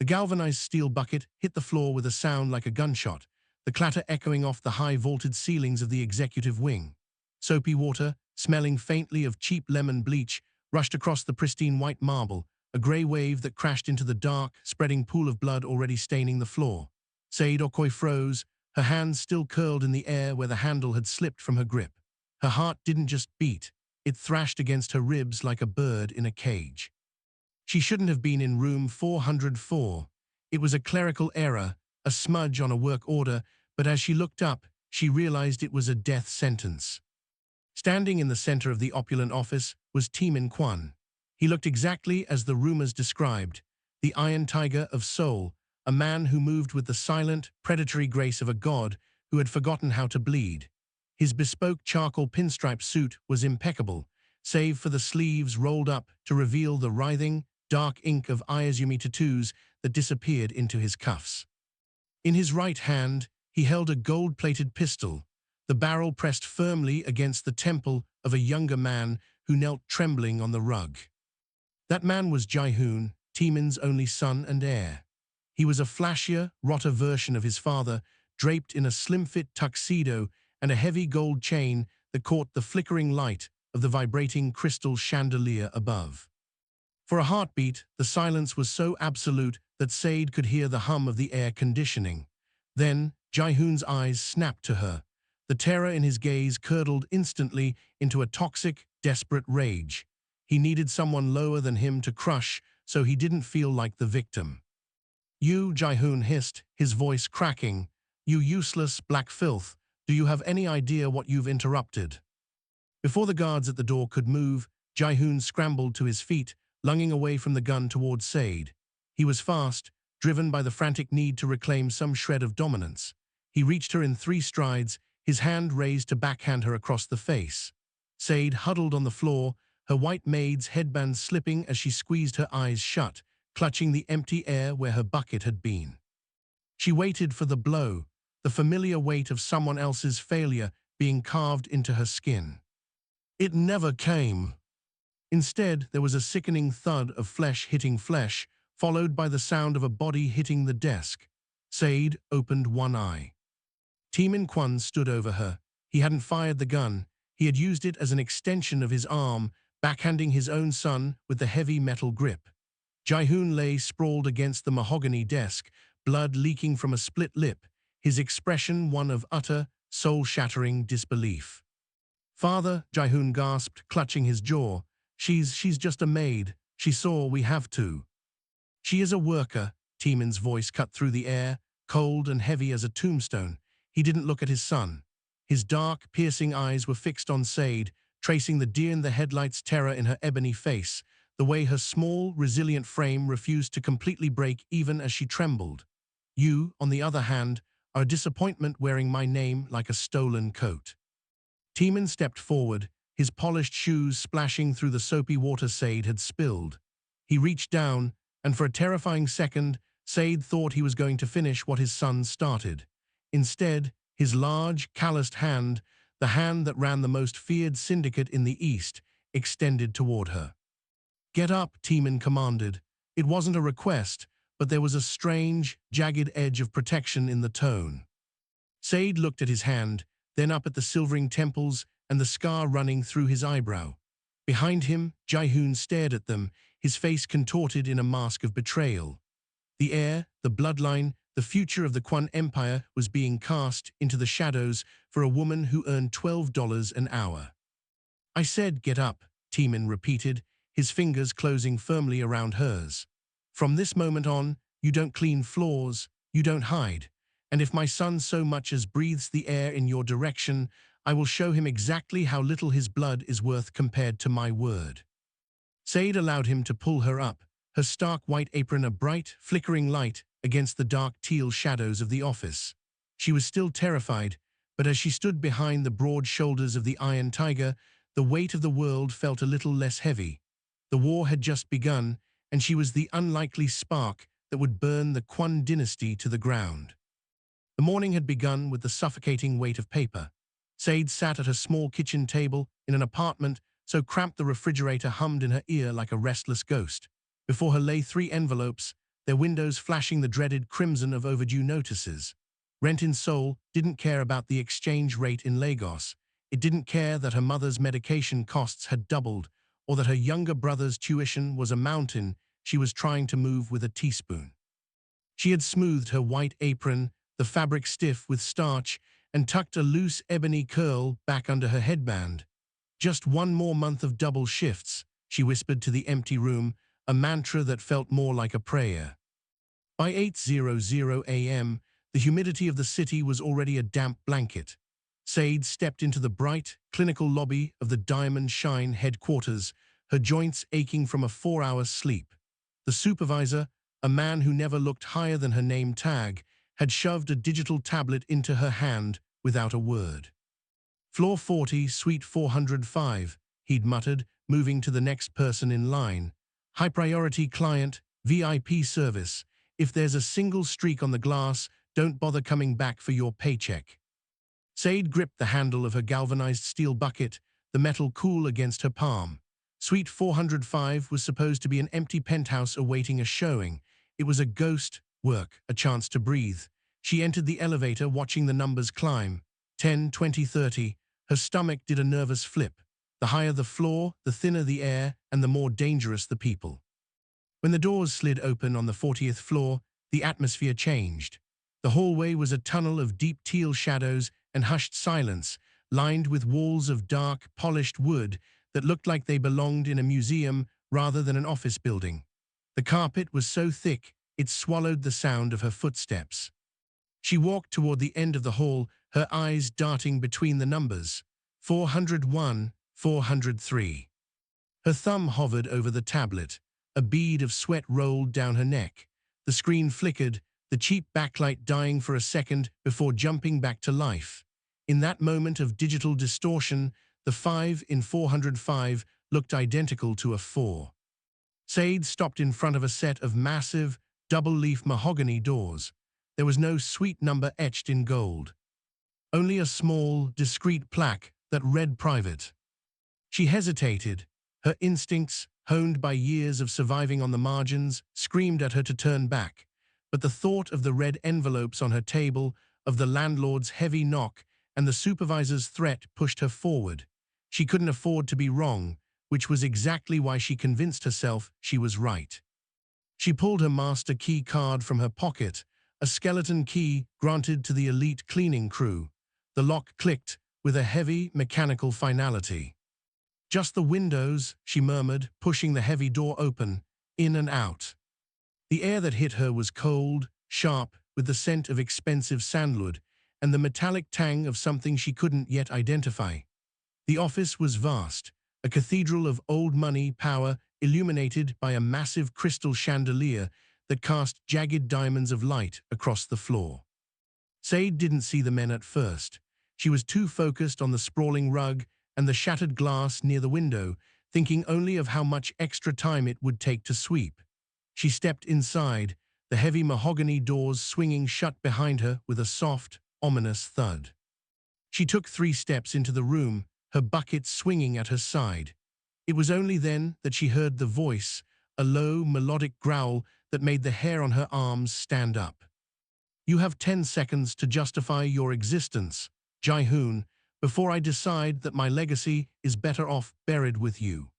The galvanized steel bucket hit the floor with a sound like a gunshot, the clatter echoing off the high-vaulted ceilings of the executive wing. Soapy water, smelling faintly of cheap lemon bleach, rushed across the pristine white marble, a grey wave that crashed into the dark, spreading pool of blood already staining the floor. Sade Okoye froze, her hands still curled in the air where the handle had slipped from her grip. Her heart didn't just beat, it thrashed against her ribs like a bird in a cage. She shouldn't have been in room 404. It was a clerical error, a smudge on a work order, but as she looked up, she realized it was a death sentence. Standing in the center of the opulent office was Taemin Kwon. He looked exactly as the rumors described, the Iron Tiger of Seoul, a man who moved with the silent, predatory grace of a god who had forgotten how to bleed. His bespoke charcoal pinstripe suit was impeccable, save for the sleeves rolled up to reveal the writhing, dark ink of Ayazumi tattoos that disappeared into his cuffs. In his right hand, he held a gold-plated pistol, the barrel pressed firmly against the temple of a younger man who knelt trembling on the rug. That man was Ji-hoon, Taemin's only son and heir. He was a flashier, rotter version of his father, draped in a slim-fit tuxedo and a heavy gold chain that caught the flickering light of the vibrating crystal chandelier above. For a heartbeat, the silence was so absolute that Sade could hear the hum of the air conditioning. Then, Ji-hoon's eyes snapped to her. The terror in his gaze curdled instantly into a toxic, desperate rage. He needed someone lower than him to crush so he didn't feel like the victim. "You," Ji-hoon hissed, his voice cracking. "You useless black filth, do you have any idea what you've interrupted?" Before the guards at the door could move, Ji-hoon scrambled to his feet, lunging away from the gun towards Sade. He was fast, driven by the frantic need to reclaim some shred of dominance. He reached her in 3 strides, his hand raised to backhand her across the face. Sade huddled on the floor, her white maid's headband slipping as she squeezed her eyes shut, clutching the empty air where her bucket had been. She waited for the blow, the familiar weight of someone else's failure being carved into her skin. It never came. Instead, there was a sickening thud of flesh hitting flesh, followed by the sound of a body hitting the desk. Sade opened one eye. Taemin Kwon stood over her. He hadn't fired the gun. He had used it as an extension of his arm, backhanding his own son with the heavy metal grip. Ji-hoon lay sprawled against the mahogany desk, blood leaking from a split lip, his expression one of utter, soul-shattering disbelief. "Father," Ji-hoon gasped, clutching his jaw. She's just a maid. She saw we have to." "She is a worker," Taemin's voice cut through the air, cold and heavy as a tombstone. He didn't look at his son. His dark, piercing eyes were fixed on Sade, tracing the deer-in-the-headlights terror in her ebony face, the way her small, resilient frame refused to completely break even as she trembled. "You, on the other hand, are a disappointment wearing my name like a stolen coat." Taemin stepped forward, his polished shoes splashing through the soapy water Sade had spilled. He reached down, and for a terrifying second, Sade thought he was going to finish what his son started. Instead, his large, calloused hand, the hand that ran the most feared syndicate in the East, extended toward her. "Get up," Taemin commanded. It wasn't a request, but there was a strange, jagged edge of protection in the tone. Sade looked at his hand, then up at the silvering temples and the scar running through his eyebrow. Behind him, Ji-hoon stared at them, his face contorted in a mask of betrayal. The heir, the bloodline, the future of the Kwon Empire was being cast into the shadows for a woman who earned $12 an hour. "I said get up," Taemin repeated, his fingers closing firmly around hers. "From this moment on, you don't clean floors, you don't hide. And if my son so much as breathes the air in your direction, I will show him exactly how little his blood is worth compared to my word." Sade allowed him to pull her up, her stark white apron a bright, flickering light against the dark teal shadows of the office. She was still terrified, but as she stood behind the broad shoulders of the Iron Tiger, the weight of the world felt a little less heavy. The war had just begun, and she was the unlikely spark that would burn the Kwon dynasty to the ground. The morning had begun with the suffocating weight of paper. Sade sat at her small kitchen table in an apartment so cramped the refrigerator hummed in her ear like a restless ghost. Before her lay 3 envelopes, their windows flashing the dreaded crimson of overdue notices. Rent in Seoul didn't care about the exchange rate in Lagos. It didn't care that her mother's medication costs had doubled, or that her younger brother's tuition was a mountain she was trying to move with a teaspoon. She had smoothed her white apron, the fabric stiff with starch, and tucked a loose ebony curl back under her headband. Just one more month of double shifts, she whispered to the empty room, a mantra that felt more like a prayer. By 8:00 a.m., the humidity of the city was already a damp blanket. Sade stepped into the bright, clinical lobby of the Diamond Shine headquarters, her joints aching from a 4-hour sleep. The supervisor, a man who never looked higher than her name tag, had shoved a digital tablet into her hand without a word. "Floor 40, suite 405, he'd muttered, moving to the next person in line. "High-priority client, VIP service. If there's a single streak on the glass, don't bother coming back for your paycheck." Sade gripped the handle of her galvanized steel bucket, the metal cool against her palm. Suite 405 was supposed to be an empty penthouse awaiting a showing. It was a ghost work, a chance to breathe. She entered the elevator, watching the numbers climb. 10, 20, 30. Her stomach did a nervous flip. The higher the floor, the thinner the air, and the more dangerous the people. When the doors slid open on the 40th floor, the atmosphere changed. The hallway was a tunnel of deep teal shadows and hushed silence, lined with walls of dark, polished wood that looked like they belonged in a museum rather than an office building. The carpet was so thick, it swallowed the sound of her footsteps. She walked toward the end of the hall, her eyes darting between the numbers. 401, 403. Her thumb hovered over the tablet. A bead of sweat rolled down her neck. The screen flickered, the cheap backlight dying for a second before jumping back to life. In that moment of digital distortion, the 5 in 405 looked identical to a 4. Sade stopped in front of a set of massive, double-leaf mahogany doors. There was no suite number etched in gold. Only a small, discreet plaque that read private. She hesitated. Her instincts, honed by years of surviving on the margins, screamed at her to turn back. But the thought of the red envelopes on her table, of the landlord's heavy knock, and the supervisor's threat pushed her forward. She couldn't afford to be wrong, which was exactly why she convinced herself she was right. She pulled her master key card from her pocket, a skeleton key granted to the elite cleaning crew. The lock clicked with a heavy, mechanical finality. "Just the windows," she murmured, pushing the heavy door open, in and out. The air that hit her was cold, sharp, with the scent of expensive sandalwood, and the metallic tang of something she couldn't yet identify. The office was vast, a cathedral of old money power illuminated by a massive crystal chandelier that cast jagged diamonds of light across the floor. Sade didn't see the men at first. She was too focused on the sprawling rug and the shattered glass near the window, thinking only of how much extra time it would take to sweep. She stepped inside, the heavy mahogany doors swinging shut behind her with a soft, ominous thud. She took 3 steps into the room, her bucket swinging at her side. It was only then that she heard the voice, a low, melodic growl that made the hair on her arms stand up. "You have 10 seconds to justify your existence, Ji-hoon, before I decide that my legacy is better off buried with you."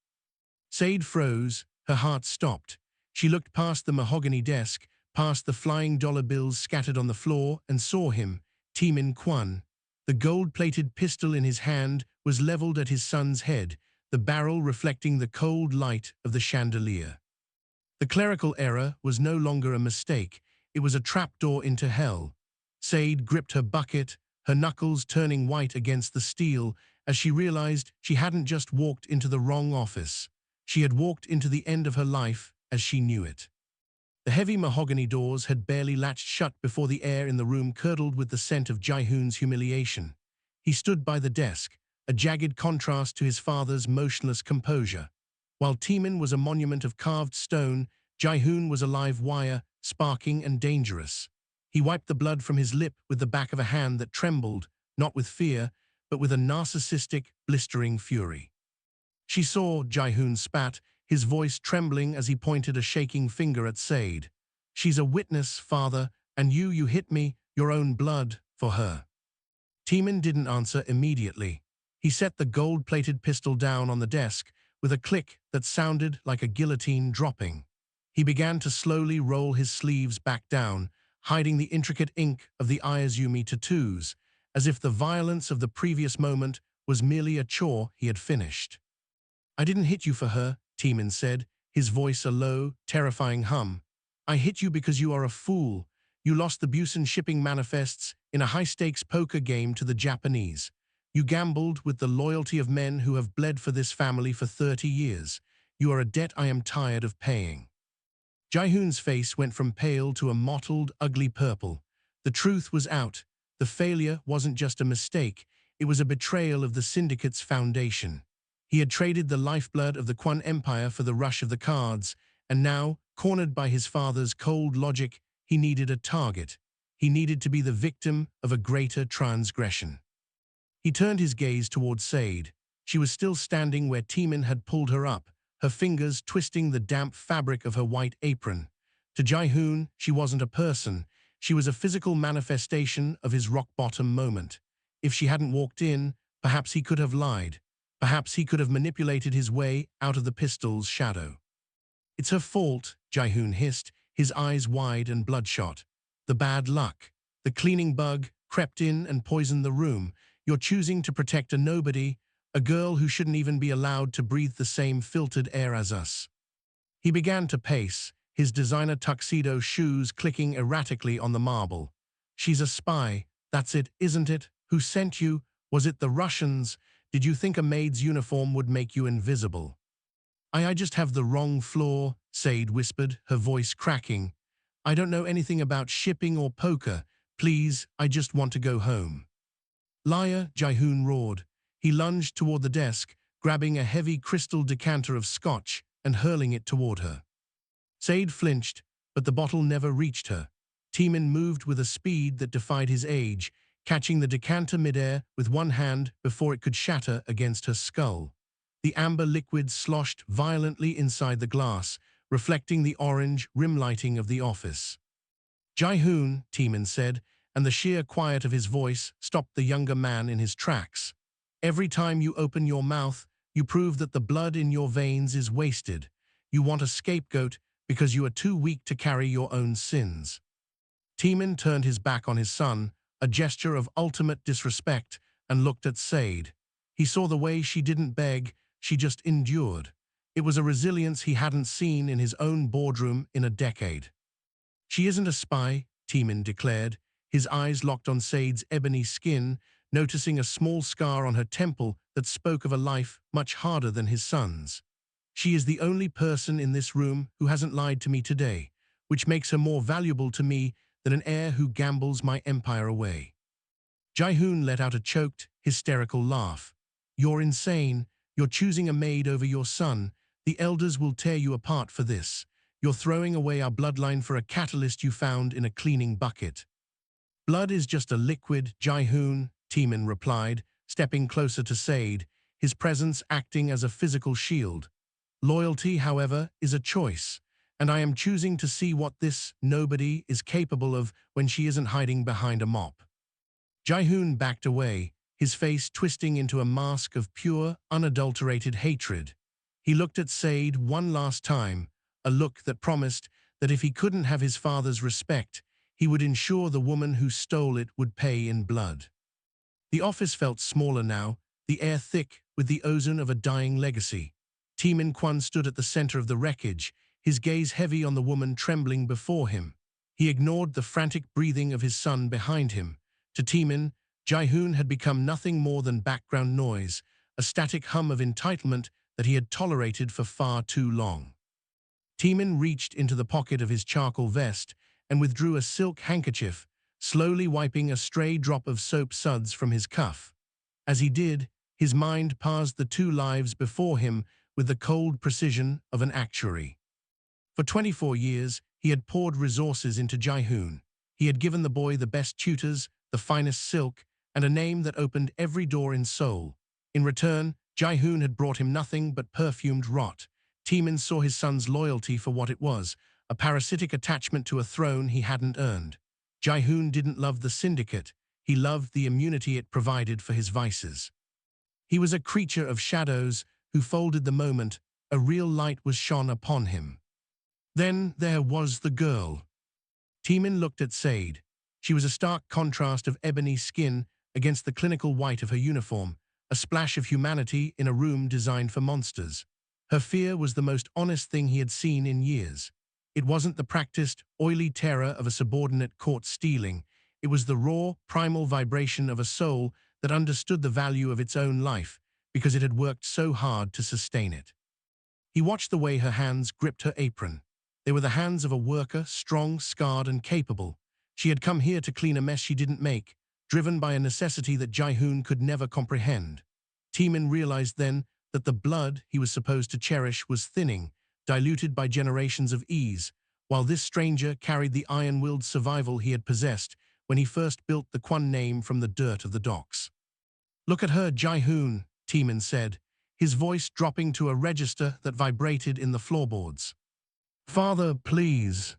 Sade froze, her heart stopped. She looked past the mahogany desk, past the flying dollar bills scattered on the floor, and saw him, Taemin Kwon. The gold-plated pistol in his hand was leveled at his son's head, the barrel reflecting the cold light of the chandelier. The clerical error was no longer a mistake. It was a trapdoor into hell. Sade gripped her bucket, her knuckles turning white against the steel as she realized she hadn't just walked into the wrong office. She had walked into the end of her life as she knew it. The heavy mahogany doors had barely latched shut before the air in the room curdled with the scent of Ji-hoon's humiliation. He stood by the desk, a jagged contrast to his father's motionless composure. While Taemin was a monument of carved stone, Ji-hoon was a live wire, sparking and dangerous. He wiped the blood from his lip with the back of a hand that trembled, not with fear, but with a narcissistic, blistering fury. She saw Ji-hoon spat, his voice trembling as he pointed a shaking finger at Sade. She's a witness, father, and you hit me, your own blood, for her. Taemin didn't answer immediately. He set the gold-plated pistol down on the desk with a click that sounded like a guillotine dropping. He began to slowly roll his sleeves back down, hiding the intricate ink of the Ayazumi tattoos, as if the violence of the previous moment was merely a chore he had finished. I didn't hit you for her, Taemin said, his voice a low, terrifying hum. I hit you because you are a fool. You lost the Busan shipping manifests in a high-stakes poker game to the Japanese. You gambled with the loyalty of men who have bled for this family for 30 years. You are a debt I am tired of paying. Ji-hoon's face went from pale to a mottled, ugly purple. The truth was out. The failure wasn't just a mistake, it was a betrayal of the syndicate's foundation. He had traded the lifeblood of the Kwon Empire for the rush of the cards, and now, cornered by his father's cold logic, he needed a target. He needed to be the victim of a greater transgression. He turned his gaze toward Sade. She was still standing where Taemin had pulled her up, her fingers twisting the damp fabric of her white apron. To Ji-hoon, she wasn't a person. She was a physical manifestation of his rock-bottom moment. If she hadn't walked in, perhaps he could have lied. Perhaps he could have manipulated his way out of the pistol's shadow. It's her fault, Ji-hoon hissed, his eyes wide and bloodshot. The bad luck. The cleaning bug crept in and poisoned the room. You're choosing to protect a nobody, a girl who shouldn't even be allowed to breathe the same filtered air as us. He began to pace, his designer tuxedo shoes clicking erratically on the marble. She's a spy, that's it, isn't it? Who sent you? Was it the Russians? Did you think a maid's uniform would make you invisible? I just have the wrong floor, Sade whispered, her voice cracking. I don't know anything about shipping or poker. Please, I just want to go home. Liar, Ji-hoon roared. He lunged toward the desk, grabbing a heavy crystal decanter of scotch and hurling it toward her. Sade flinched, but the bottle never reached her. Taemin moved with a speed that defied his age, catching the decanter midair with one hand before it could shatter against her skull. The amber liquid sloshed violently inside the glass, reflecting the orange rim lighting of the office. Ji-hoon, Taemin said, and the sheer quiet of his voice stopped the younger man in his tracks. Every time you open your mouth, you prove that the blood in your veins is wasted. You want a scapegoat because you are too weak to carry your own sins. Taemin turned his back on his son, a gesture of ultimate disrespect, and looked at Sade. He saw the way she didn't beg, she just endured. It was a resilience he hadn't seen in his own boardroom in a decade. She isn't a spy, Taemin declared, his eyes locked on Sade's ebony skin, noticing a small scar on her temple that spoke of a life much harder than his son's. She is the only person in this room who hasn't lied to me today, which makes her more valuable to me than an heir who gambles my empire away. Ji-hoon let out a choked, hysterical laugh. You're insane. You're choosing a maid over your son. The elders will tear you apart for this. You're throwing away our bloodline for a catalyst you found in a cleaning bucket. Blood is just a liquid, Ji-hoon, Taemin replied, stepping closer to Sade, his presence acting as a physical shield. Loyalty, however, is a choice, and I am choosing to see what this nobody is capable of when she isn't hiding behind a mop. Ji-hoon backed away, his face twisting into a mask of pure, unadulterated hatred. He looked at Sade one last time, a look that promised that if he couldn't have his father's respect, he would ensure the woman who stole it would pay in blood. The office felt smaller now, the air thick with the ozone of a dying legacy. Taemin Kwon stood at the center of the wreckage, his gaze heavy on the woman trembling before him. He ignored the frantic breathing of his son behind him. To Taemin, Ji-hoon had become nothing more than background noise, a static hum of entitlement that he had tolerated for far too long. Taemin reached into the pocket of his charcoal vest and withdrew a silk handkerchief, slowly wiping a stray drop of soap suds from his cuff. As he did, his mind parsed the two lives before him with the cold precision of an actuary. For 24 years, he had poured resources into Ji-hoon. He had given the boy the best tutors, the finest silk, and a name that opened every door in Seoul. In return, Ji-hoon had brought him nothing but perfumed rot. Taemin saw his son's loyalty for what it was, a parasitic attachment to a throne he hadn't earned. Ji-hoon didn't love the syndicate, he loved the immunity it provided for his vices. He was a creature of shadows who folded the moment a real light was shone upon him. Then there was the girl. Taemin looked at Sade. She was a stark contrast of ebony skin against the clinical white of her uniform, a splash of humanity in a room designed for monsters. Her fear was the most honest thing he had seen in years. It wasn't the practiced, oily terror of a subordinate caught stealing. It was the raw, primal vibration of a soul that understood the value of its own life because it had worked so hard to sustain it. He watched the way her hands gripped her apron. They were the hands of a worker, strong, scarred, and capable. She had come here to clean a mess she didn't make, driven by a necessity that Ji-hoon could never comprehend. Taemin realized then that the blood he was supposed to cherish was thinning, diluted by generations of ease, while this stranger carried the iron-willed survival he had possessed when he first built the Kwon name from the dirt of the docks. "Look at her, Ji-hoon," Taemin said, his voice dropping to a register that vibrated in the floorboards. "Father, please."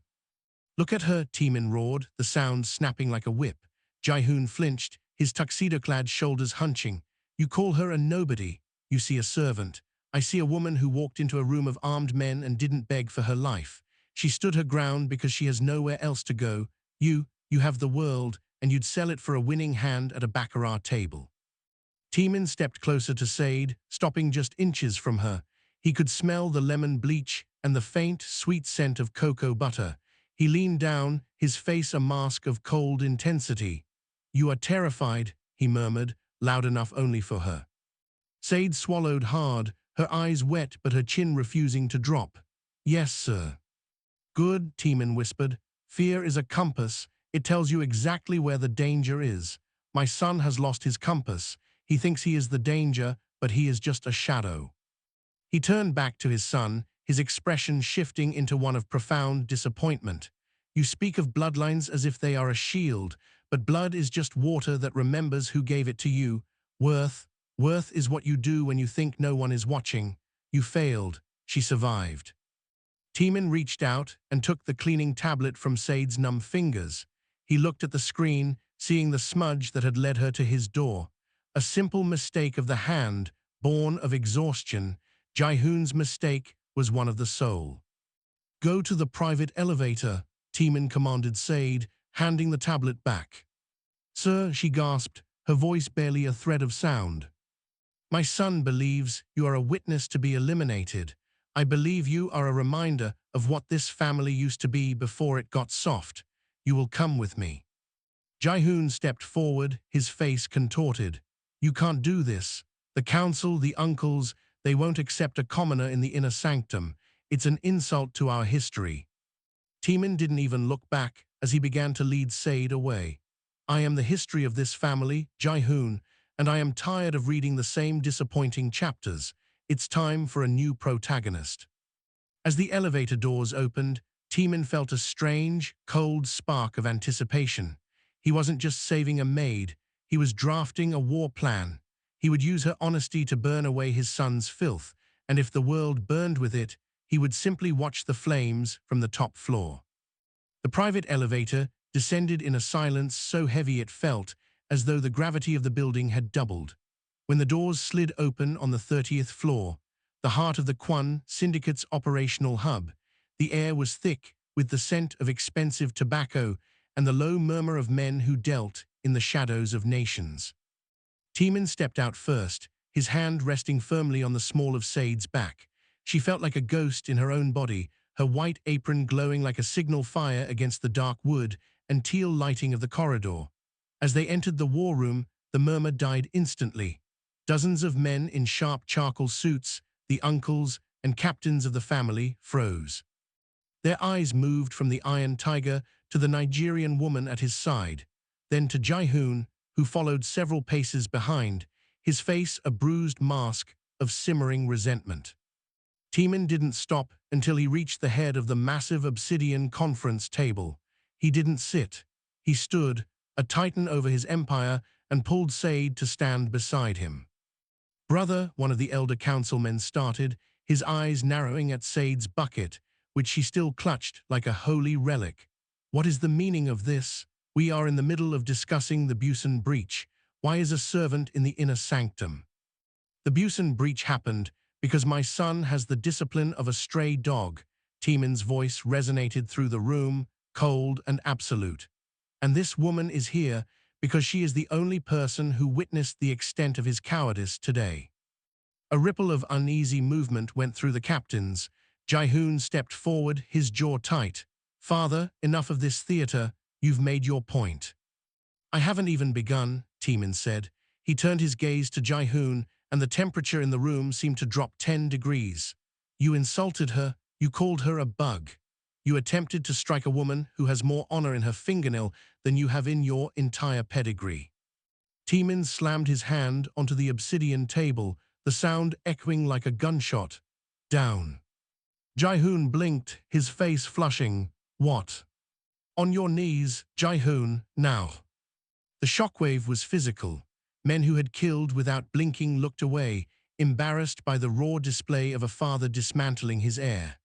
"Look at her," Taemin roared, the sound snapping like a whip. Ji-hoon flinched, his tuxedo-clad shoulders hunching. "You call her a nobody. You see a servant. I see a woman who walked into a room of armed men and didn't beg for her life. She stood her ground because she has nowhere else to go. You have the world, and you'd sell it for a winning hand at a baccarat table." Taemin stepped closer to Sade, stopping just inches from her. He could smell the lemon bleach and the faint, sweet scent of cocoa butter. He leaned down, his face a mask of cold intensity. "You are terrified," he murmured, loud enough only for her. Sade swallowed hard, her eyes wet but her chin refusing to drop. "Yes, sir." "Good," Taemin whispered. "Fear is a compass. It tells you exactly where the danger is. My son has lost his compass. He thinks he is the danger, but he is just a shadow." He turned back to his son, his expression shifting into one of profound disappointment. "You speak of bloodlines as if they are a shield, but blood is just water that remembers who gave it to you. Worth is what you do when you think no one is watching. You failed." She survived. Taemin reached out and took the cleaning tablet from Sade's numb fingers. He looked at the screen, seeing the smudge that had led her to his door. A simple mistake of the hand, born of exhaustion. Ji-hoon's mistake was one of the soul. "Go to the private elevator," Taemin commanded Sade, handing the tablet back. "Sir," she gasped, her voice barely a thread of sound. "My son believes you are a witness to be eliminated. I believe you are a reminder of what this family used to be before it got soft. You will come with me." Ji-hoon stepped forward, his face contorted. "You can't do this. The council, the uncles, they won't accept a commoner in the inner sanctum. It's an insult to our history." Taemin didn't even look back as he began to lead Sade away. "I am the history of this family, Ji-hoon, and I am tired of reading the same disappointing chapters. It's time for a new protagonist." As the elevator doors opened, Taemin felt a strange, cold spark of anticipation. He wasn't just saving a maid, he was drafting a war plan. He would use her honesty to burn away his son's filth, and if the world burned with it, he would simply watch the flames from the top floor. The private elevator descended in a silence so heavy it felt as though the gravity of the building had doubled. When the doors slid open on the 30th floor, the heart of the Kwon Syndicate's operational hub, the air was thick with the scent of expensive tobacco and the low murmur of men who dealt in the shadows of nations. Taemin stepped out first, his hand resting firmly on the small of Sade's back. She felt like a ghost in her own body, her white apron glowing like a signal fire against the dark wood and teal lighting of the corridor. As they entered the war room, the murmur died instantly. Dozens of men in sharp charcoal suits, the uncles and captains of the family, froze. Their eyes moved from the Iron Tiger to the Nigerian woman at his side, then to Ji-hoon, who followed several paces behind, his face a bruised mask of simmering resentment. Taemin didn't stop until he reached the head of the massive obsidian conference table. He didn't sit. He stood, a titan over his empire, and pulled Sade to stand beside him. "Brother," one of the elder councilmen started, his eyes narrowing at Sade's bucket, which she still clutched like a holy relic. What is the meaning of this? We are in the middle of discussing the Busan breach. Why is a servant in the inner sanctum? The Busan breach happened because my son has the discipline of a stray dog. Taemin's voice resonated through the room, cold and absolute. And this woman is here because she is the only person who witnessed the extent of his cowardice today. A ripple of uneasy movement went through the captains. Ji-hoon stepped forward, his jaw tight. "Father, enough of this theater. You've made your point." "I haven't even begun," Taemin said. He turned his gaze to Ji-hoon, and the temperature in the room seemed to drop 10 degrees. "You insulted her. You called her a bug. You attempted to strike a woman who has more honor in her fingernail than you have in your entire pedigree." Taemin slammed his hand onto the obsidian table, the sound echoing like a gunshot. "Down." Ji-hoon blinked, his face flushing. "What?" "On your knees, Ji-hoon, now." The shockwave was physical. Men who had killed without blinking looked away, embarrassed by the raw display of a father dismantling his heir.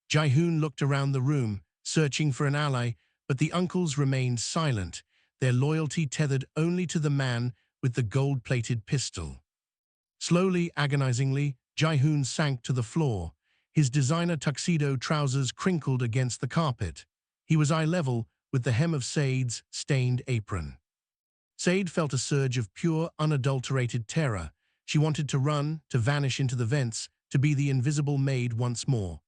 Ji-hoon looked around the room, searching for an ally, but the uncles remained silent, their loyalty tethered only to the man with the gold-plated pistol. Slowly, agonizingly, Ji-hoon sank to the floor. His designer tuxedo trousers crinkled against the carpet. He was eye level with the hem of Sade's stained apron. Sade felt a surge of pure, unadulterated terror. She wanted to run, to vanish into the vents, to be the invisible maid once more.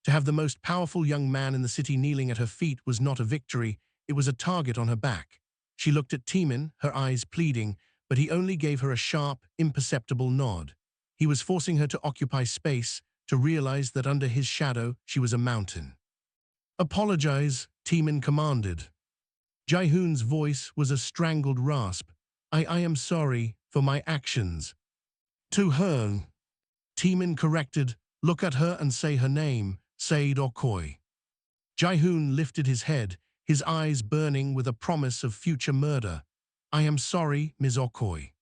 To have the most powerful young man in the city kneeling at her feet was not a victory, it was a target on her back. She looked at Taemin, her eyes pleading, but he only gave her a sharp, imperceptible nod. He was forcing her to occupy space, to realize that under his shadow she was a mountain. "Apologize," Taemin commanded. Ji-hoon's voice was a strangled rasp. I am sorry for my actions." "To her," Taemin corrected. "Look at her and say her name, Sade Okoye." Ji-hoon lifted his head, his eyes burning with a promise of future murder. "I am sorry, Ms. Okoye."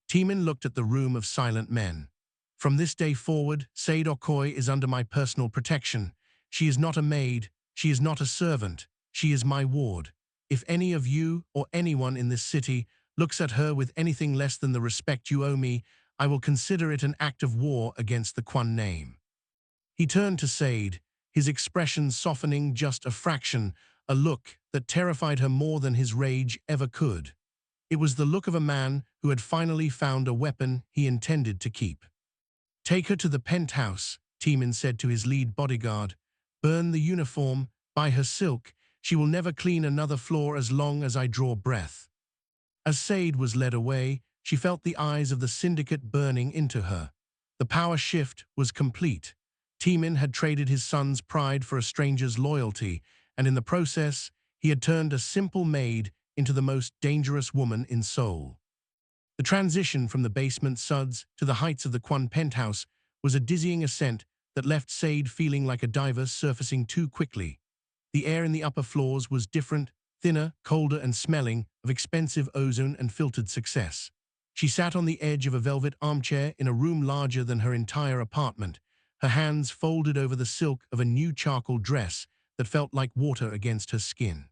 Taemin looked at the room of silent men. "From this day forward, Sade Okoye is under my personal protection. She is not a maid, she is not a servant, she is my ward. If any of you or anyone in this city looks at her with anything less than the respect you owe me, I will consider it an act of war against the Kwon name." He turned to Sade, his expression softening just a fraction, a look that terrified her more than his rage ever could. It was the look of a man who had finally found a weapon he intended to keep. "Take her to the penthouse," Taemin said to his lead bodyguard. "Burn the uniform, buy her silk. She will never clean another floor as long as I draw breath." As Sade was led away, she felt the eyes of the syndicate burning into her. The power shift was complete. Taemin had traded his son's pride for a stranger's loyalty, and in the process, he had turned a simple maid into the most dangerous woman in Seoul. The transition from the basement suds to the heights of the Kwon penthouse was a dizzying ascent that left Sade feeling like a diver surfacing too quickly. The air in the upper floors was different, thinner, colder and smelling of expensive ozone and filtered success. She sat on the edge of a velvet armchair in a room larger than her entire apartment, her hands folded over the silk of a new charcoal dress that felt like water against her skin.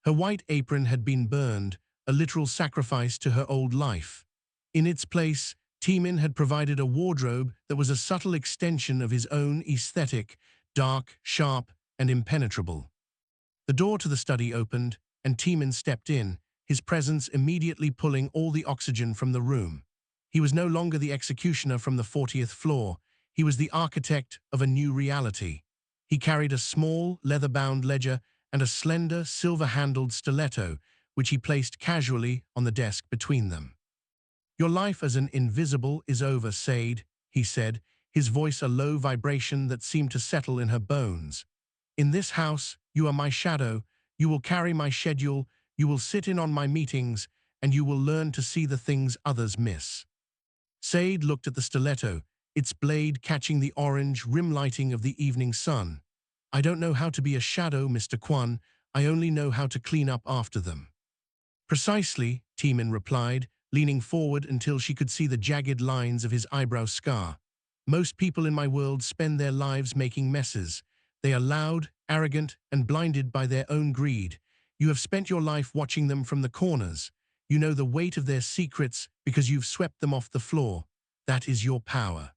Her white apron had been burned, a literal sacrifice to her old life. In its place, Taemin had provided a wardrobe that was a subtle extension of his own aesthetic, dark, sharp, and impenetrable. The door to the study opened, and Taemin stepped in, his presence immediately pulling all the oxygen from the room. He was no longer the executioner from the 40th floor, he was the architect of a new reality. He carried a small, leather-bound ledger and a slender, silver-handled stiletto, which he placed casually on the desk between them. "Your life as an invisible is over, Sade," he said, his voice a low vibration that seemed to settle in her bones. "In this house, you are my shadow, you will carry my schedule, you will sit in on my meetings, and you will learn to see the things others miss." Sade looked at the stiletto, its blade catching the orange rim lighting of the evening sun. "I don't know how to be a shadow, Mr. Kwon, I only know how to clean up after them." "Precisely," Taemin replied, leaning forward until she could see the jagged lines of his eyebrow scar. "Most people in my world spend their lives making messes. They are loud, arrogant, and blinded by their own greed. You have spent your life watching them from the corners. You know the weight of their secrets because you've swept them off the floor. That is your power.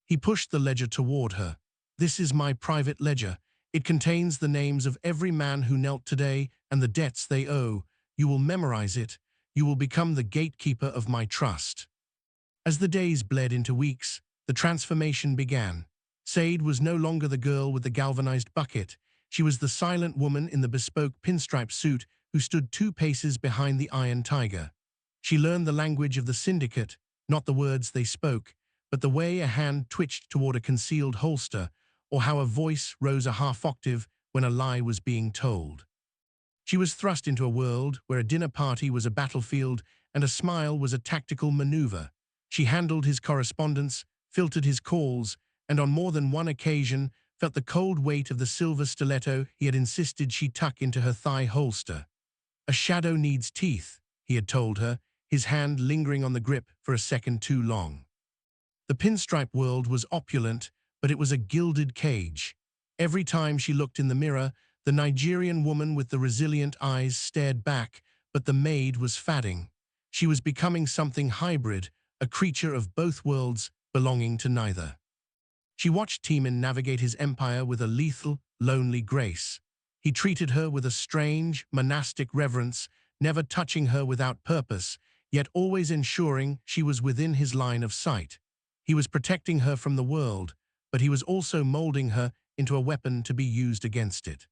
He pushed the ledger toward her. This is my private ledger. It contains the names of every man who knelt today and the debts they owe. You will memorize it. You will become the gatekeeper of my trust. As the days bled into weeks, the transformation began. Sade was no longer the girl with the galvanized bucket. She was the silent woman in the bespoke pinstripe suit who stood 2 paces behind the Iron Tiger. She learned the language of the syndicate, not the words they spoke, but the way a hand twitched toward a concealed holster, or how a voice rose a half-octave when a lie was being told. She was thrust into a world where a dinner party was a battlefield and a smile was a tactical maneuver. She handled his correspondence, filtered his calls, and on more than one occasion felt the cold weight of the silver stiletto he had insisted she tuck into her thigh holster. A shadow needs teeth, he had told her, his hand lingering on the grip for a second too long. The pinstripe world was opulent, but it was a gilded cage. Every time she looked in the mirror, the Nigerian woman with the resilient eyes stared back, but the maid was fading. She was becoming something hybrid, a creature of both worlds, belonging to neither. She watched Taemin navigate his empire with a lethal, lonely grace. He treated her with a strange, monastic reverence, never touching her without purpose, yet always ensuring she was within his line of sight. He was protecting her from the world, but he was also molding her into a weapon to be used against it.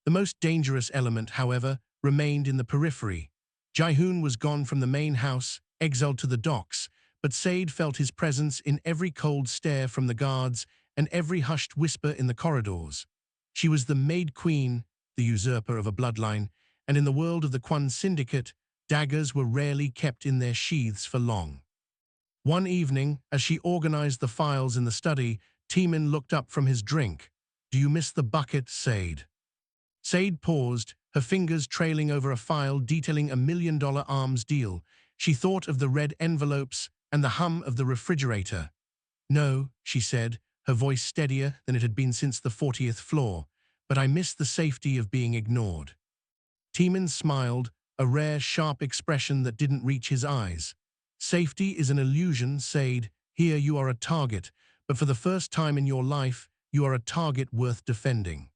The most dangerous element, however, remained in the periphery. Ji-hoon was gone from the main house, exiled to the docks, but Sade felt his presence in every cold stare from the guards and every hushed whisper in the corridors. She was the maid queen, the usurper of a bloodline, and in the world of the Kwon Syndicate, daggers were rarely kept in their sheaths for long. One evening, as she organized the files in the study, Taemin looked up from his drink. "Do you miss the bucket, Sade?" Sade paused, her fingers trailing over a file detailing a $1 million arms deal. She thought of the red envelopes and the hum of the refrigerator. "No," she said, her voice steadier than it had been since the 40th floor, "but I miss the safety of being ignored." Taemin smiled, a rare, sharp expression that didn't reach his eyes. "Safety is an illusion, Sade. Here you are a target, but for the first time in your life, you are a target worth defending."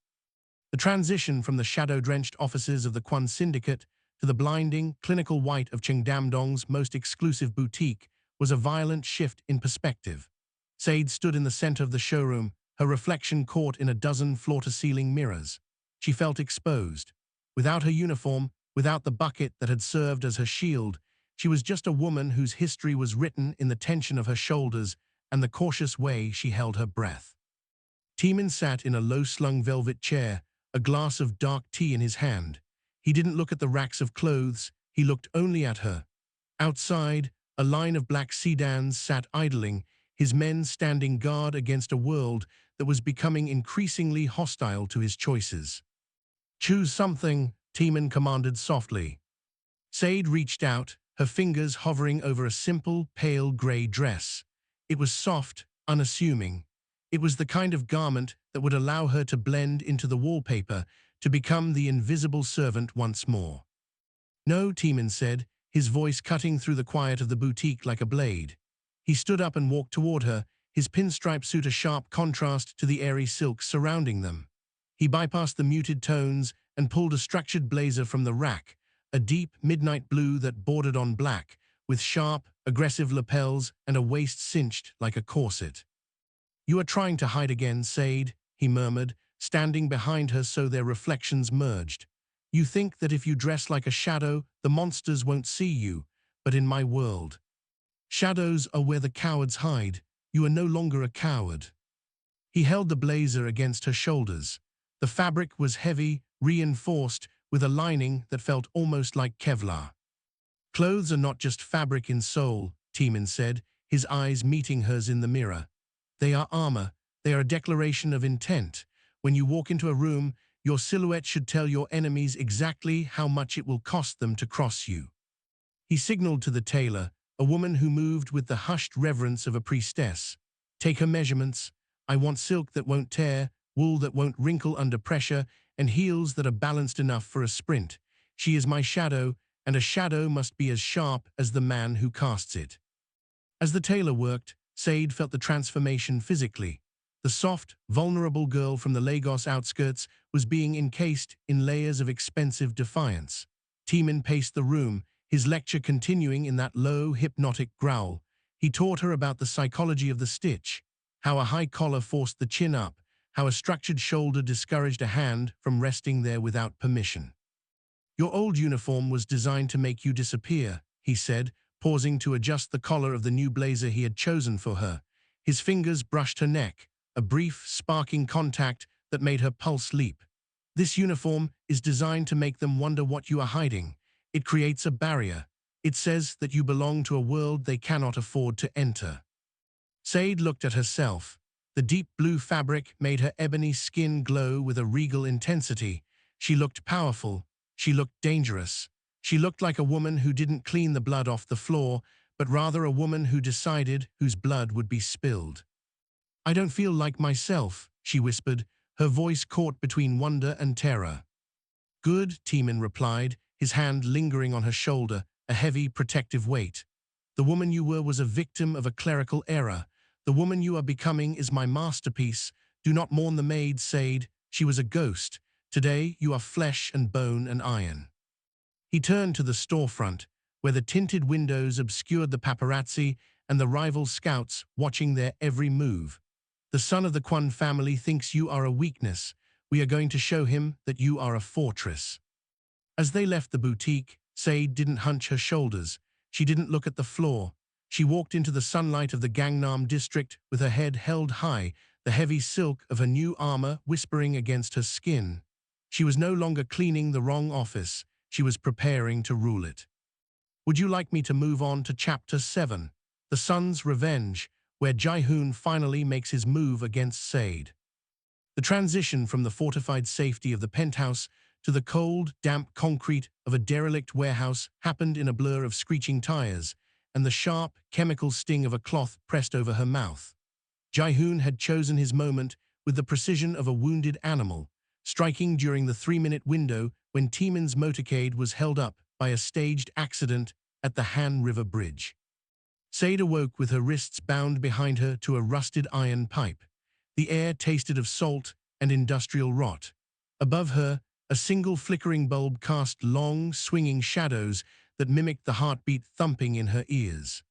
The transition from the shadow-drenched offices of the Kwon Syndicate to the blinding, clinical white of Cheongdam-dong's most exclusive boutique was a violent shift in perspective. Sade stood in the center of the showroom, her reflection caught in a dozen floor-to-ceiling mirrors. She felt exposed. Without her uniform, without the bucket that had served as her shield, she was just a woman whose history was written in the tension of her shoulders and the cautious way she held her breath. Taemin sat in a low-slung velvet chair, a glass of dark tea in his hand. He didn't look at the racks of clothes, he looked only at her. Outside, a line of black sedans sat idling, his men standing guard against a world that was becoming increasingly hostile to his choices. "Choose something," Taemin commanded softly. Sade reached out, her fingers hovering over a simple, pale gray dress. It was soft, unassuming. It was the kind of garment that would allow her to blend into the wallpaper, to become the invisible servant once more. "No," Taemin said, his voice cutting through the quiet of the boutique like a blade. He stood up and walked toward her, his pinstripe suit a sharp contrast to the airy silks surrounding them. He bypassed the muted tones and pulled a structured blazer from the rack, a deep midnight blue that bordered on black, with sharp, aggressive lapels and a waist cinched like a corset. "You are trying to hide again, Sade," he murmured, standing behind her so their reflections merged. "You think that if you dress like a shadow, the monsters won't see you, but in my world, shadows are where the cowards hide. You are no longer a coward." He held the blazer against her shoulders. The fabric was heavy, reinforced, with a lining that felt almost like Kevlar. "Clothes are not just fabric in Seoul," Taemin said, his eyes meeting hers in the mirror. "They are armor. They are a declaration of intent. When you walk into a room, your silhouette should tell your enemies exactly how much it will cost them to cross you." He signaled to the tailor, a woman who moved with the hushed reverence of a priestess. "Take her measurements. I want silk that won't tear, wool that won't wrinkle under pressure, and heels that are balanced enough for a sprint. She is my shadow, and a shadow must be as sharp as the man who casts it. As the tailor worked, Sade felt the transformation physically. The soft, vulnerable girl from the Lagos outskirts was being encased in layers of expensive defiance. Taemin paced the room, his lecture continuing in that low, hypnotic growl. He taught her about the psychology of the stitch, how a high collar forced the chin up, how a structured shoulder discouraged a hand from resting there without permission. "Your old uniform was designed to make you disappear," he said, pausing to adjust the collar of the new blazer he had chosen for her. His fingers brushed her neck, a brief, sparking contact that made her pulse leap. "This uniform is designed to make them wonder what you are hiding. It creates a barrier. It says that you belong to a world they cannot afford to enter." Sade looked at herself. The deep blue fabric made her ebony skin glow with a regal intensity. She looked powerful. She looked dangerous. She looked like a woman who didn't clean the blood off the floor, but rather a woman who decided whose blood would be spilled. "I don't feel like myself," she whispered, her voice caught between wonder and terror. "Good," Taemin replied, his hand lingering on her shoulder, a heavy, protective weight. "The woman you were was a victim of a clerical error. The woman you are becoming is my masterpiece. Do not mourn the maid, Sade. She was a ghost. Today you are flesh and bone and iron." He turned to the storefront, where the tinted windows obscured the paparazzi and the rival scouts watching their every move. "The son of the Kwon family thinks you are a weakness. We are going to show him that you are a fortress." As they left the boutique, Sade didn't hunch her shoulders. She didn't look at the floor. She walked into the sunlight of the Gangnam district with her head held high, the heavy silk of her new armor whispering against her skin. She was no longer cleaning the wrong office. She was preparing to rule it. Would you like me to move on to Chapter 7, The Son's Revenge, where Ji-hoon finally makes his move against Sade? The transition from the fortified safety of the penthouse to the cold, damp concrete of a derelict warehouse happened in a blur of screeching tires and the sharp, chemical sting of a cloth pressed over her mouth. Ji-hoon had chosen his moment with the precision of a wounded animal, striking during the 3-minute window when Taemin's motorcade was held up by a staged accident at the Han River Bridge. Sade awoke with her wrists bound behind her to a rusted iron pipe. The air tasted of salt and industrial rot. Above her, a single flickering bulb cast long, swinging shadows that mimicked the heartbeat thumping in her ears.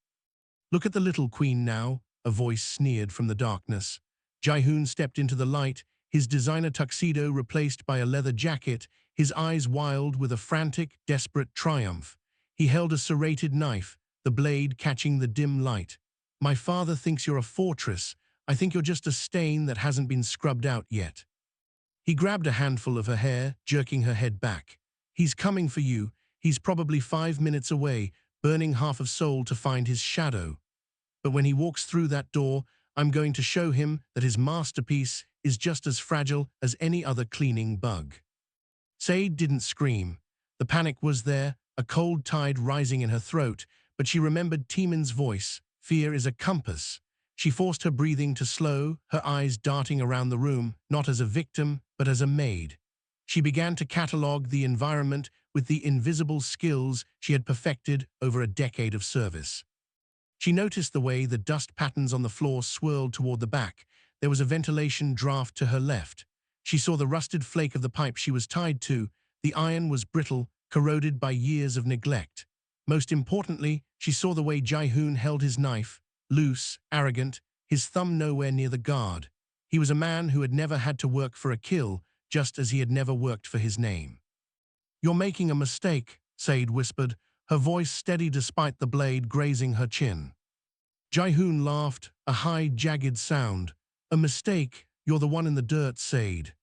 "Look at the little queen now," a voice sneered from the darkness. Ji-hoon stepped into the light, his designer tuxedo replaced by a leather jacket, his eyes wild with a frantic, desperate triumph. He held a serrated knife, the blade catching the dim light. "My father thinks you're a fortress. I think you're just a stain that hasn't been scrubbed out yet." He grabbed a handful of her hair, jerking her head back. "He's coming for you. He's probably 5 minutes away, burning half of Seoul to find his shadow. But when he walks through that door, I'm going to show him that his masterpiece is just as fragile as any other cleaning bug." Sade didn't scream. The panic was there, a cold tide rising in her throat, but she remembered Taemin's voice. Fear is a compass. She forced her breathing to slow, her eyes darting around the room, not as a victim, but as a maid. She began to catalogue the environment with the invisible skills she had perfected over a decade of service. She noticed the way the dust patterns on the floor swirled toward the back. There was a ventilation draft to her left. She saw the rusted flake of the pipe she was tied to. The iron was brittle, corroded by years of neglect. Most importantly, she saw the way Ji-hoon held his knife, loose, arrogant, his thumb nowhere near the guard. He was a man who had never had to work for a kill, just as he had never worked for his name. "You're making a mistake," Sade whispered, her voice steady despite the blade grazing her chin. Ji-hoon laughed, a high, jagged sound. "A mistake? You're the one in the dirt, Sade."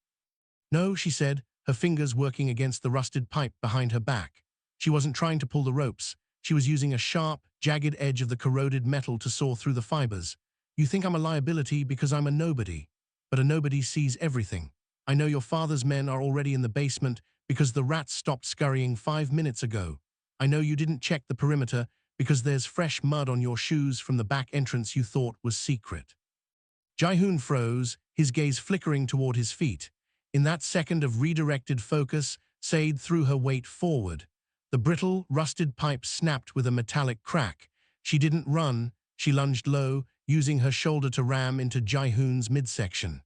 "No," she said, her fingers working against the rusted pipe behind her back. She wasn't trying to pull the ropes. She was using a sharp, jagged edge of the corroded metal to saw through the fibers. "You think I'm a liability because I'm a nobody. But a nobody sees everything. I know your father's men are already in the basement because the rats stopped scurrying 5 minutes ago. I know you didn't check the perimeter because there's fresh mud on your shoes from the back entrance you thought was secret." Ji-hoon froze, his gaze flickering toward his feet. In that second of redirected focus, Sade threw her weight forward. The brittle, rusted pipe snapped with a metallic crack. She didn't run, she lunged low, using her shoulder to ram into Ji-hoon's midsection.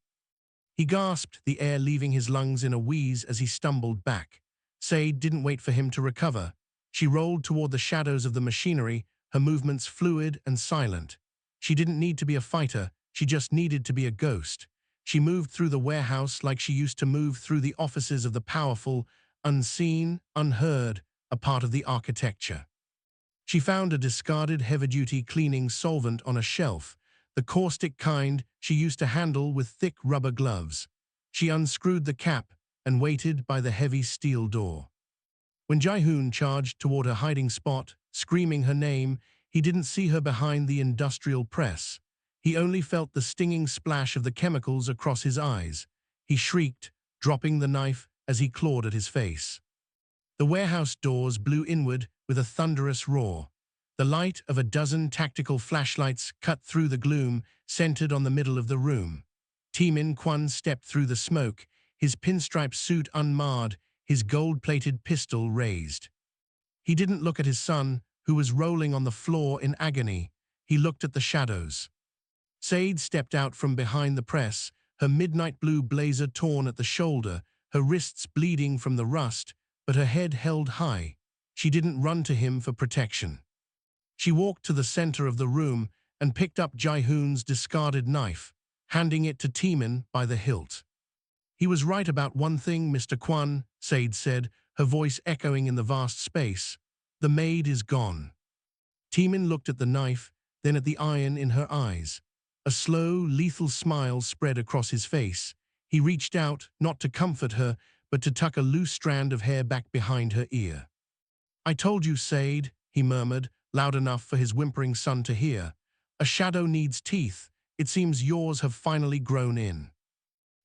He gasped, the air leaving his lungs in a wheeze as he stumbled back. Sade didn't wait for him to recover. She rolled toward the shadows of the machinery, her movements fluid and silent. She didn't need to be a fighter, she just needed to be a ghost. She moved through the warehouse like she used to move through the offices of the powerful, unseen, unheard, a part of the architecture. She found a discarded heavy-duty cleaning solvent on a shelf, the caustic kind she used to handle with thick rubber gloves. She unscrewed the cap and waited by the heavy steel door. When Ji-hoon charged toward her hiding spot, screaming her name, he didn't see her behind the industrial press. He only felt the stinging splash of the chemicals across his eyes. He shrieked, dropping the knife as he clawed at his face. The warehouse doors blew inward with a thunderous roar. The light of a dozen tactical flashlights cut through the gloom, centered on the middle of the room. Taemin Kwon stepped through the smoke, his pinstripe suit unmarred, his gold-plated pistol raised. He didn't look at his son, who was rolling on the floor in agony. He looked at the shadows. Sade stepped out from behind the press, her midnight blue blazer torn at the shoulder, her wrists bleeding from the rust, but her head held high. She didn't run to him for protection. She walked to the center of the room and picked up Ji-hoon's discarded knife, handing it to Taemin by the hilt. "He was right about one thing, Mr. Kwon," Sade said, her voice echoing in the vast space. "The maid is gone." Taemin looked at the knife, then at the iron in her eyes. A slow, lethal smile spread across his face. He reached out, not to comfort her, but to tuck a loose strand of hair back behind her ear. "I told you, Sade," he murmured, loud enough for his whimpering son to hear. "A shadow needs teeth. It seems yours have finally grown in."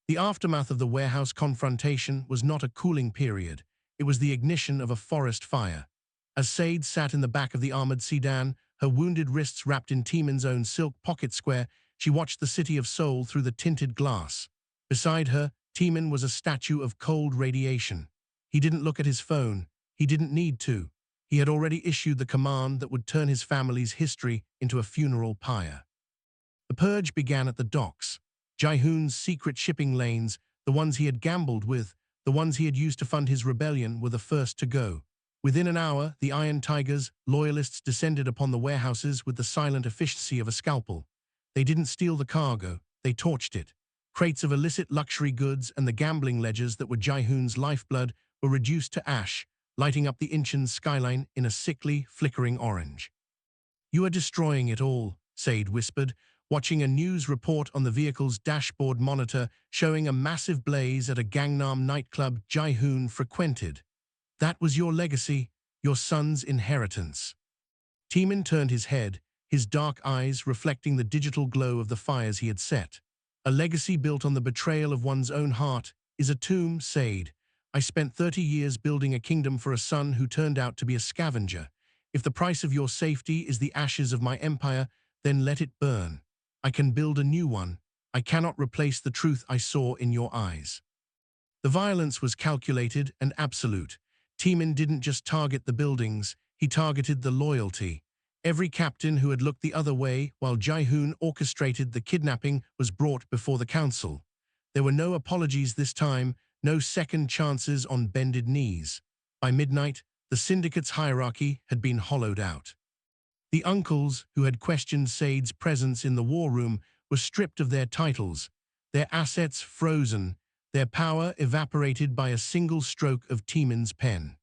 The aftermath of the warehouse confrontation was not a cooling period. It was the ignition of a forest fire. As Sade sat in the back of the armored sedan, her wounded wrists wrapped in Taemin's own silk pocket square, she watched the city of Seoul through the tinted glass. Beside her, Taemin was a statue of cold radiation. He didn't look at his phone. He didn't need to. He had already issued the command that would turn his family's history into a funeral pyre. The purge began at the docks. Ji-hoon's secret shipping lanes, the ones he had gambled with, the ones he had used to fund his rebellion, were the first to go. Within an hour, the Iron Tigers, loyalists, descended upon the warehouses with the silent efficiency of a scalpel. They didn't steal the cargo, they torched it. Crates of illicit luxury goods and the gambling ledgers that were Ji-hoon's lifeblood were reduced to ash, lighting up the Incheon's skyline in a sickly, flickering orange. "You are destroying it all," Sade whispered, watching a news report on the vehicle's dashboard monitor showing a massive blaze at a Gangnam nightclub Ji-hoon frequented. "That was your legacy, your son's inheritance." Taemin turned his head, his dark eyes reflecting the digital glow of the fires he had set. "A legacy built on the betrayal of one's own heart is a tomb, Sade. I spent 30 years building a kingdom for a son who turned out to be a scavenger. If the price of your safety is the ashes of my empire, then let it burn. I can build a new one. I cannot replace the truth I saw in your eyes." The violence was calculated and absolute. Taemin didn't just target the buildings, he targeted the loyalty. Every captain who had looked the other way while Ji-hoon orchestrated the kidnapping was brought before the council. There were no apologies this time, no second chances on bended knees. By midnight, the syndicate's hierarchy had been hollowed out. The uncles who had questioned Sade's presence in the war room were stripped of their titles, their assets frozen, their power evaporated by a single stroke of Taemin's pen.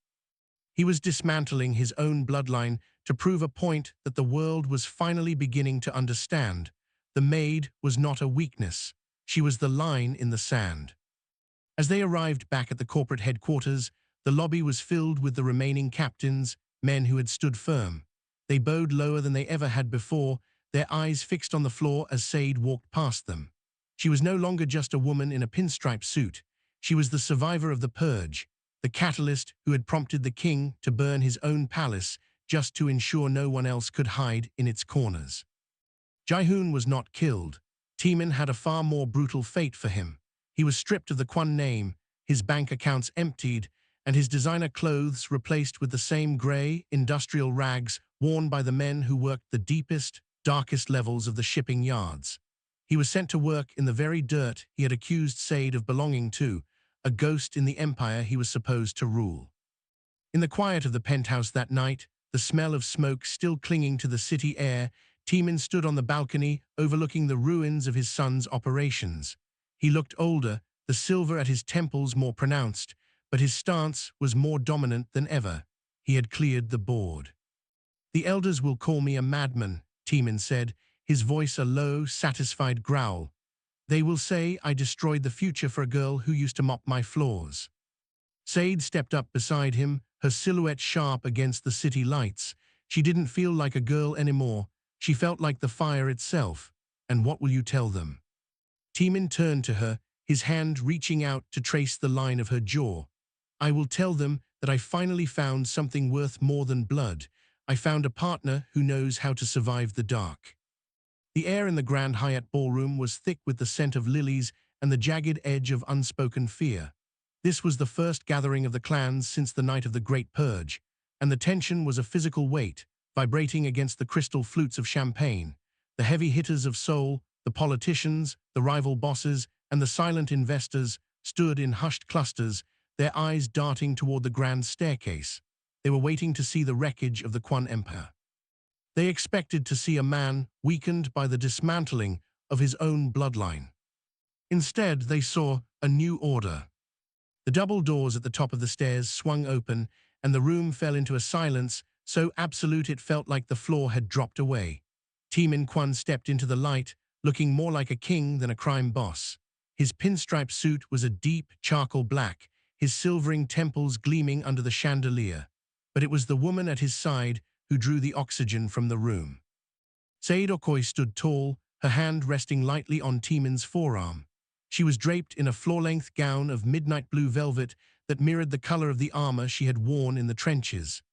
He was dismantling his own bloodline to prove a point that the world was finally beginning to understand. The maid was not a weakness. She was the line in the sand. As they arrived back at the corporate headquarters, the lobby was filled with the remaining captains, men who had stood firm. They bowed lower than they ever had before, their eyes fixed on the floor as Sade walked past them. She was no longer just a woman in a pinstripe suit. She was the survivor of the purge, the catalyst who had prompted the king to burn his own palace just to ensure no one else could hide in its corners. Ji-hoon was not killed. Taemin had a far more brutal fate for him. He was stripped of the Kwon name, his bank accounts emptied, and his designer clothes replaced with the same grey, industrial rags worn by the men who worked the deepest, darkest levels of the shipping yards. He was sent to work in the very dirt he had accused Sade of belonging to, a ghost in the empire he was supposed to rule. In the quiet of the penthouse that night, the smell of smoke still clinging to the city air, Taemin stood on the balcony overlooking the ruins of his son's operations. He looked older, the silver at his temples more pronounced, but his stance was more dominant than ever. He had cleared the board. "The elders will call me a madman," Taemin said, his voice a low, satisfied growl. "They will say I destroyed the future for a girl who used to mop my floors." Sade stepped up beside him, her silhouette sharp against the city lights. She didn't feel like a girl anymore. She felt like the fire itself. "And what will you tell them?" Taemin turned to her, his hand reaching out to trace the line of her jaw. "I will tell them that I finally found something worth more than blood. I found a partner who knows how to survive the dark." The air in the Grand Hyatt ballroom was thick with the scent of lilies and the jagged edge of unspoken fear. This was the first gathering of the clans since the night of the Great Purge, and the tension was a physical weight, vibrating against the crystal flutes of champagne. The heavy hitters of Seoul, the politicians, the rival bosses, and the silent investors stood in hushed clusters, their eyes darting toward the grand staircase. They were waiting to see the wreckage of the Kwon Empire. They expected to see a man weakened by the dismantling of his own bloodline. Instead, they saw a new order. The double doors at the top of the stairs swung open, and the room fell into a silence so absolute it felt like the floor had dropped away. Taemin Kwon stepped into the light, looking more like a king than a crime boss. His pinstripe suit was a deep charcoal black, his silvering temples gleaming under the chandelier. But it was the woman at his side who drew the oxygen from the room. Sade Okoye stood tall, her hand resting lightly on Taemin's forearm. She was draped in a floor-length gown of midnight blue velvet that mirrored the color of the armor she had worn in the trenches.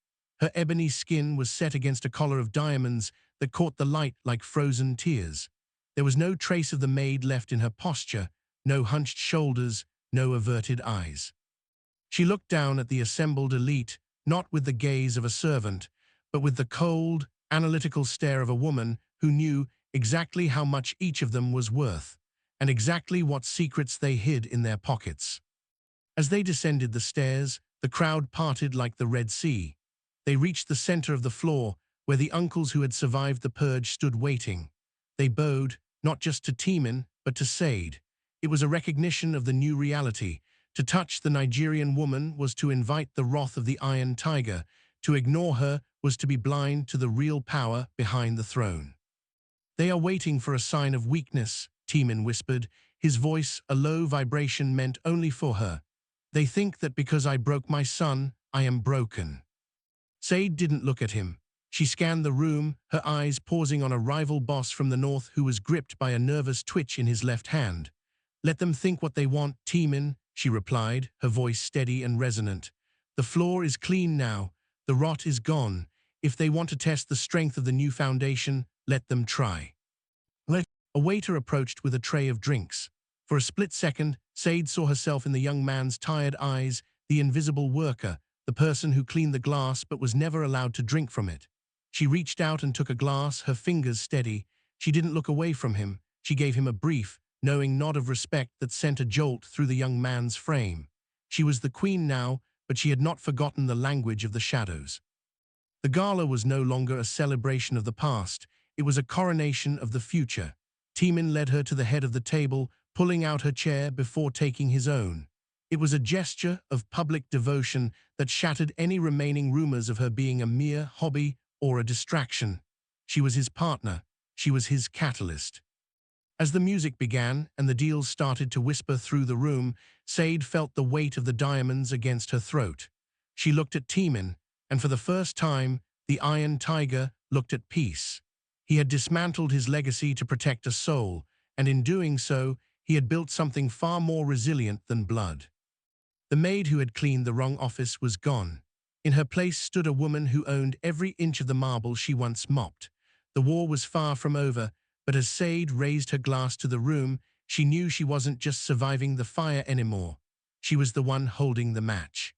Her ebony skin was set against a collar of diamonds that caught the light like frozen tears. There was no trace of the maid left in her posture, no hunched shoulders, no averted eyes. She looked down at the assembled elite, not with the gaze of a servant, but with the cold, analytical stare of a woman who knew exactly how much each of them was worth, and exactly what secrets they hid in their pockets. As they descended the stairs, the crowd parted like the Red Sea. They reached the center of the floor, where the uncles who had survived the purge stood waiting. They bowed, not just to Taemin, but to Sade. It was a recognition of the new reality. To touch the Nigerian woman was to invite the wrath of the Iron Tiger. To ignore her was to be blind to the real power behind the throne. "They are waiting for a sign of weakness," Taemin whispered, his voice a low vibration meant only for her. "They think that because I broke my son, I am broken." Sade didn't look at him. She scanned the room, her eyes pausing on a rival boss from the north who was gripped by a nervous twitch in his left hand. "Let them think what they want, Taemin," she replied, her voice steady and resonant. "The floor is clean now. The rot is gone. If they want to test the strength of the new foundation, let them try." A waiter approached with a tray of drinks. For a split second, Sade saw herself in the young man's tired eyes, the invisible worker, the person who cleaned the glass but was never allowed to drink from it. She reached out and took a glass, her fingers steady. She didn't look away from him. She gave him a brief, knowing nod of respect that sent a jolt through the young man's frame. She was the queen now, but she had not forgotten the language of the shadows. The gala was no longer a celebration of the past. It was a coronation of the future. Taemin led her to the head of the table, pulling out her chair before taking his own. It was a gesture of public devotion that shattered any remaining rumors of her being a mere hobby or a distraction. She was his partner. She was his catalyst. As the music began and the deals started to whisper through the room, Sade felt the weight of the diamonds against her throat. She looked at Taemin, and for the first time, the Iron Tiger looked at peace. He had dismantled his legacy to protect a soul, and in doing so, he had built something far more resilient than blood. The maid who had cleaned the wrong office was gone. In her place stood a woman who owned every inch of the marble she once mopped. The war was far from over, But as Sade raised her glass to the room, she knew she wasn't just surviving the fire anymore. She was the one holding the match.